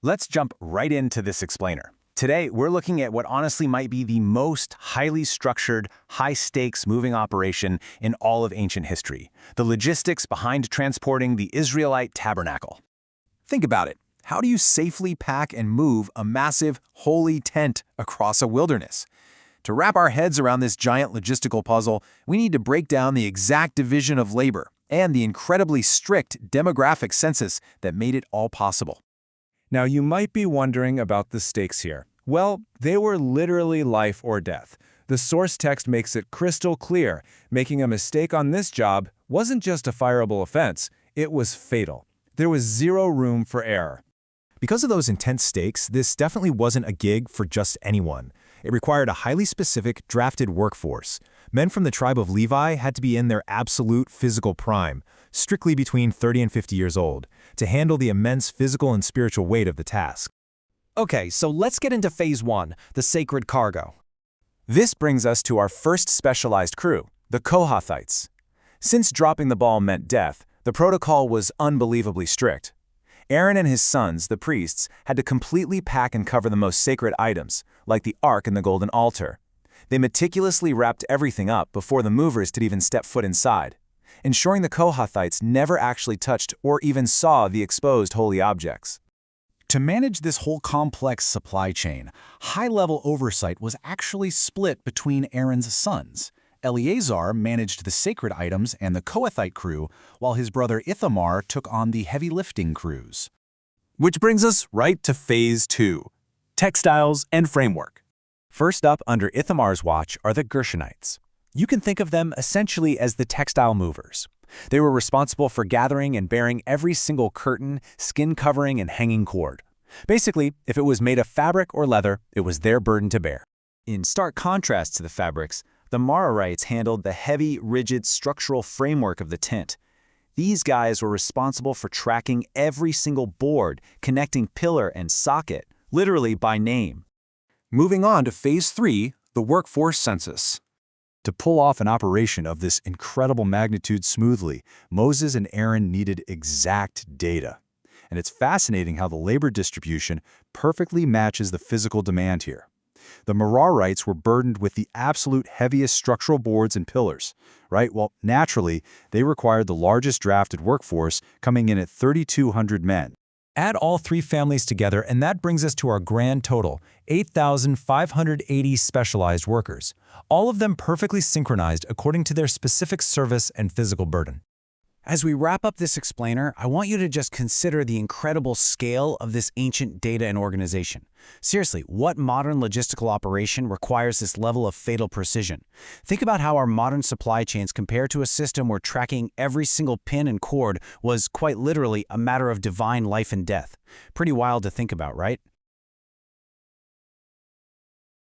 Let's jump right into this explainer. Today, we're looking at what honestly might be the most highly structured, high-stakes moving operation in all of ancient history, the logistics behind transporting the Israelite Tabernacle. Think about it. How do you safely pack and move a massive, holy tent across a wilderness? To wrap our heads around this giant logistical puzzle, we need to break down the exact division of labor and the incredibly strict demographic census that made it all possible. Now, you might be wondering about the stakes here. Well, they were literally life or death. The source text makes it crystal clear. Making a mistake on this job wasn't just a fireable offense, it was fatal. There was zero room for error. Because of those intense stakes, this definitely wasn't a gig for just anyone. It required a highly specific, drafted workforce. Men from the tribe of Levi had to be in their absolute physical prime, strictly between 30 and 50 years old, to handle the immense physical and spiritual weight of the task. Okay, so let's get into Phase 1, the sacred cargo. This brings us to our first specialized crew, the Kohathites. Since dropping the ball meant death, the protocol was unbelievably strict. Aaron and his sons, the priests, had to completely pack and cover the most sacred items, like the ark and the golden altar. They meticulously wrapped everything up before the movers could even step foot inside, ensuring the Kohathites never actually touched or even saw the exposed holy objects. To manage this whole complex supply chain, high-level oversight was actually split between Aaron's sons. Eleazar managed the sacred items and the Kohathite crew, while his brother Ithamar took on the heavy lifting crews. Which brings us right to Phase 2, textiles and framework. First up under Ithamar's watch are the Gershonites. You can think of them essentially as the textile movers. They were responsible for gathering and bearing every single curtain, skin covering, and hanging cord. Basically, if it was made of fabric or leather, it was their burden to bear. In stark contrast to the fabrics, the Merarites handled the heavy, rigid structural framework of the tent. These guys were responsible for tracking every single board, connecting pillar and socket, literally by name. Moving on to Phase 3, the workforce census. To pull off an operation of this incredible magnitude smoothly, Moses and Aaron needed exact data. And it's fascinating how the labor distribution perfectly matches the physical demand here. The Merarites were burdened with the absolute heaviest structural boards and pillars, right? Well, naturally, they required the largest drafted workforce, coming in at 3,200 men. Add all three families together, and that brings us to our grand total, 8,580 specialized workers, all of them perfectly synchronized according to their specific service and physical burden. As we wrap up this explainer, I want you to just consider the incredible scale of this ancient data and organization. Seriously, what modern logistical operation requires this level of fatal precision? Think about how our modern supply chains compare to a system where tracking every single pin and cord was quite literally a matter of divine life and death. Pretty wild to think about, right?